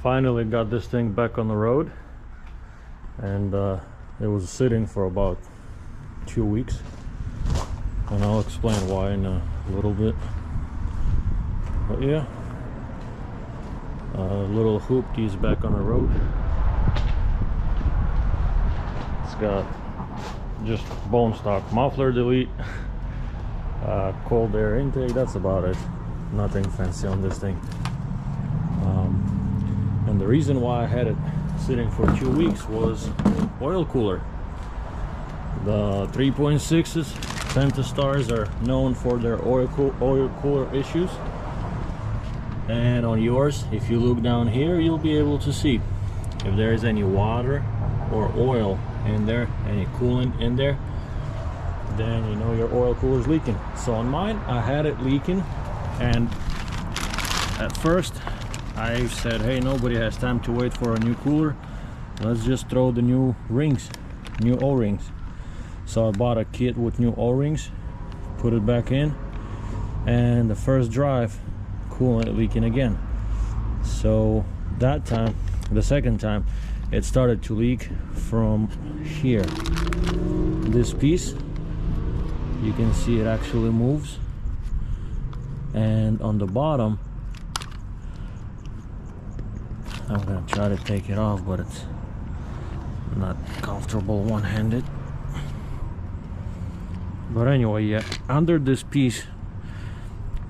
Finally got this thing back on the road, and it was sitting for about 2 weeks, and I'll explain why in a little bit. But yeah, little hoopty is back on the road. It's got just bone stock muffler delete, cold air intake, that's about it. Nothing fancy on this thing. And the reason why I had it sitting for 2 weeks was oil cooler. The 3.6s, Pentastars, are known for their oil cooler issues. And on yours, if you look down here, you'll be able to see if there is any water or oil in there, any coolant in there, then you know your oil cooler is leaking. So on mine, I had it leaking, and at first I said, hey, nobody has time to wait for a new cooler, let's just throw the new rings, new O-rings. So I bought a kit with new O-rings, put it back in, and the first drive, coolant leaking again. So that time, the second time, it started to leak from here. This piece, you can see it actually moves, and on the bottom, I'm gonna try to take it off, but it's not comfortable one-handed. But anyway, yeah, under this piece,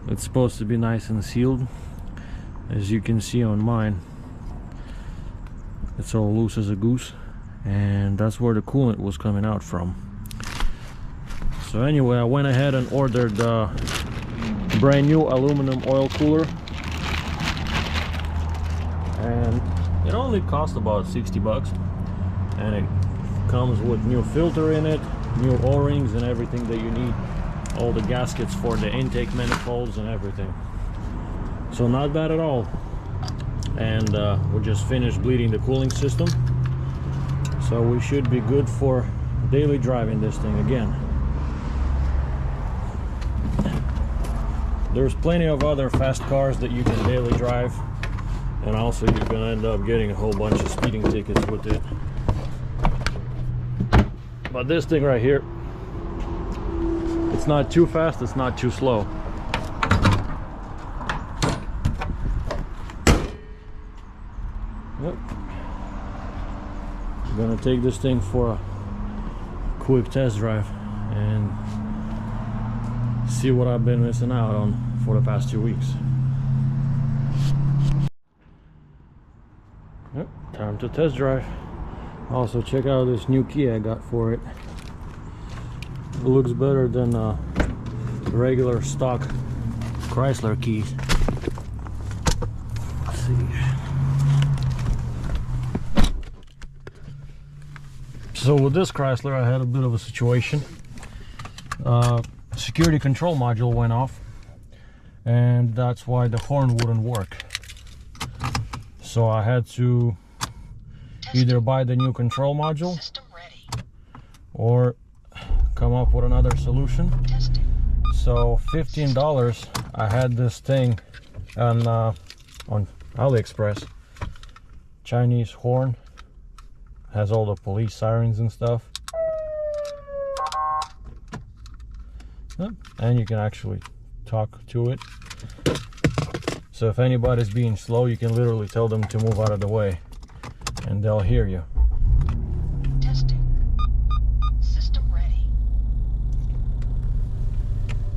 it's supposed to be nice and sealed. As you can see on mine, it's all loose as a goose, and that's where the coolant was coming out from. So anyway, I went ahead and ordered the brand new aluminum oil cooler, and it only cost about 60 bucks, and it comes with new filter in it, new O-rings, and everything that you need, all the gaskets for the intake manifolds and everything. So not bad at all. And we just finished bleeding the cooling system, so we should be good for daily driving this thing again. There's plenty of other fast cars that you can daily drive, and also you're gonna end up getting a whole bunch of speeding tickets with it. But this thing right here, it's not too fast, it's not too slow. Yep. I'm gonna take this thing for a quick test drive and see what I've been missing out on for the past 2 weeks. Yep, time to test drive. Also, check out this new key I got for it. It looks better than regular stock Chrysler keys. Let's see. So with this Chrysler, I had a bit of a situation. Security control module went off, and that's why the horn wouldn't work. So I had to either buy the new control module or come up with another solution. So $15, I had this thing on AliExpress. Chinese horn, has all the police sirens and stuff. Yep. And you can actually talk to it. So if anybody's being slow, you can literally tell them to move out of the way, and they'll hear you. Testing. System ready.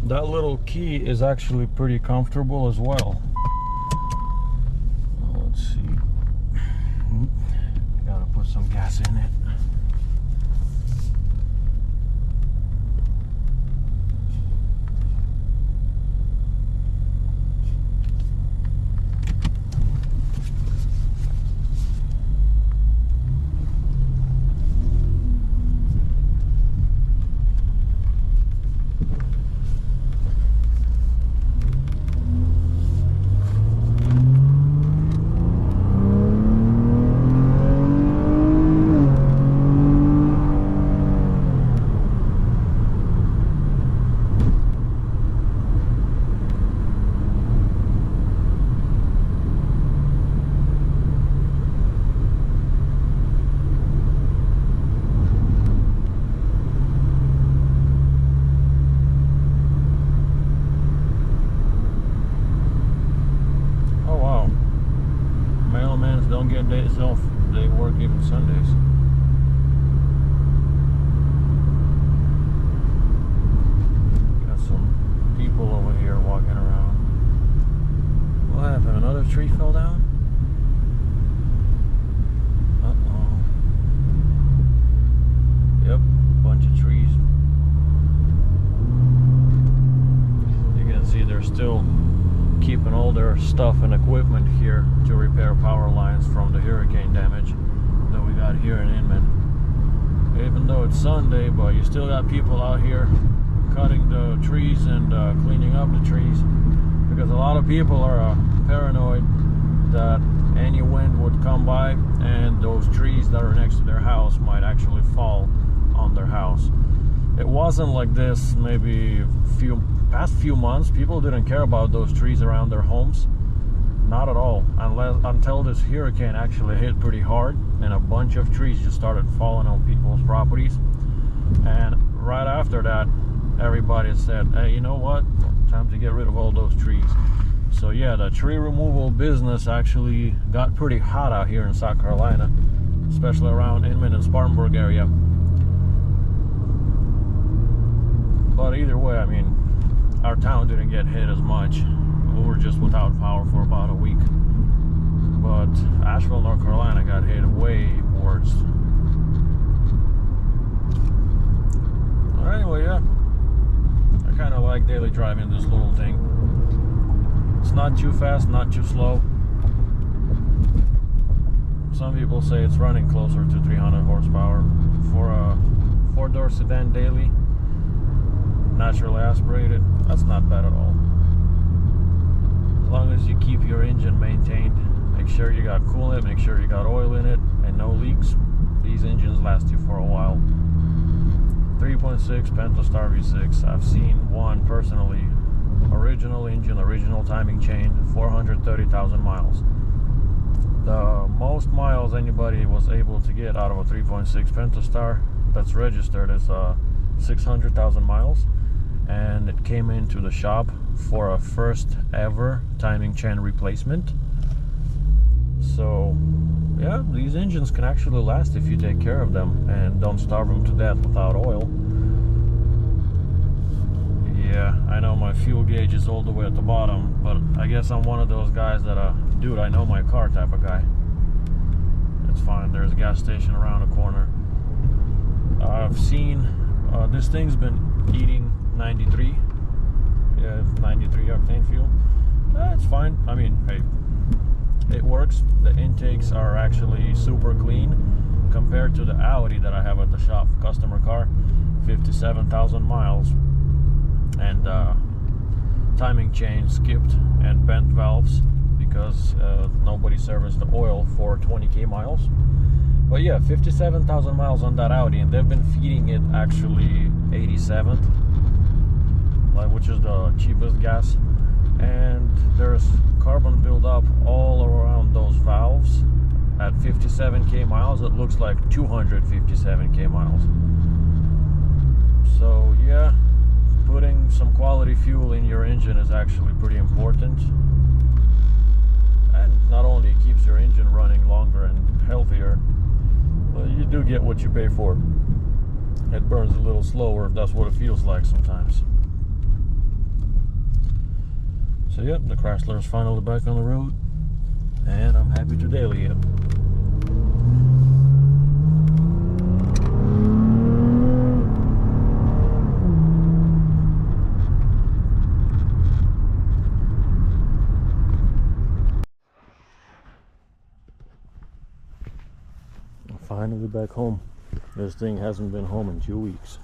That little key is actually pretty comfortable as well. Let's see. Gotta put some gas in it. have days off. They work even Sundays. Got some people over here walking around. What happened? Another tree fell down? Uh-oh. Yep, bunch of trees. You can see they're still keeping all their stuff and equipment here to repair power lines from the hurricane damage that we got here in Inman. Even though it's Sunday, but you still got people out here cutting the trees and cleaning up the trees, because a lot of people are paranoid that any wind would come by and those trees that are next to their house might actually fall on their house. It wasn't like this maybe past few months. People didn't care about those trees around their homes, not at all, until this hurricane actually hit pretty hard and a bunch of trees just started falling on people's properties. And right after that, everybody said, hey, you know what, time to get rid of all those trees. So yeah, the tree removal business actually got pretty hot out here in South Carolina, especially around Inman and Spartanburg area. But either way, I mean, our town didn't get hit as much. We were just without power for about a week. But Asheville, North Carolina got hit way worse. Anyway, yeah, I kind of like daily driving this little thing. It's not too fast, not too slow. Some people say it's running closer to 300 horsepower for a four-door sedan daily, naturally aspirated. That's not bad at all. As long as you keep your engine maintained, make sure you got coolant, make sure you got oil in it, and no leaks, these engines last you for a while. 3.6 Pentastar V6. I've seen one personally, original engine, original timing chain, 430,000 miles. The most miles anybody was able to get out of a 3.6 Pentastar that's registered is 600,000 miles, and it came into the shop for a first ever timing chain replacement. So yeah, these engines can actually last if you take care of them and don't starve them to death without oil. Yeah, I know my fuel gauge is all the way at the bottom, but I guess I'm one of those guys that dude, I know my car type of guy. It's fine, there's a gas station around the corner. I've seen this thing's been eating 93 octane fuel. It's fine. I mean, hey, it works. The intakes are actually super clean compared to the Audi that I have at the shop, customer car, 57,000 miles, and timing chain skipped and bent valves because nobody serviced the oil for 20k miles. But yeah, 57,000 miles on that Audi, and they've been feeding it actually 87th, which is the cheapest gas, and there's carbon buildup all around those valves at 57k miles. It looks like 257k miles. So yeah, putting some quality fuel in your engine is actually pretty important, and not only it keeps your engine running longer and healthier, but you do get what you pay for. It burns a little slower. That's what it feels like sometimes. So yep, the Chrysler is finally back on the road, and I'm happy to daily it. I'm finally back home. This thing hasn't been home in 2 weeks.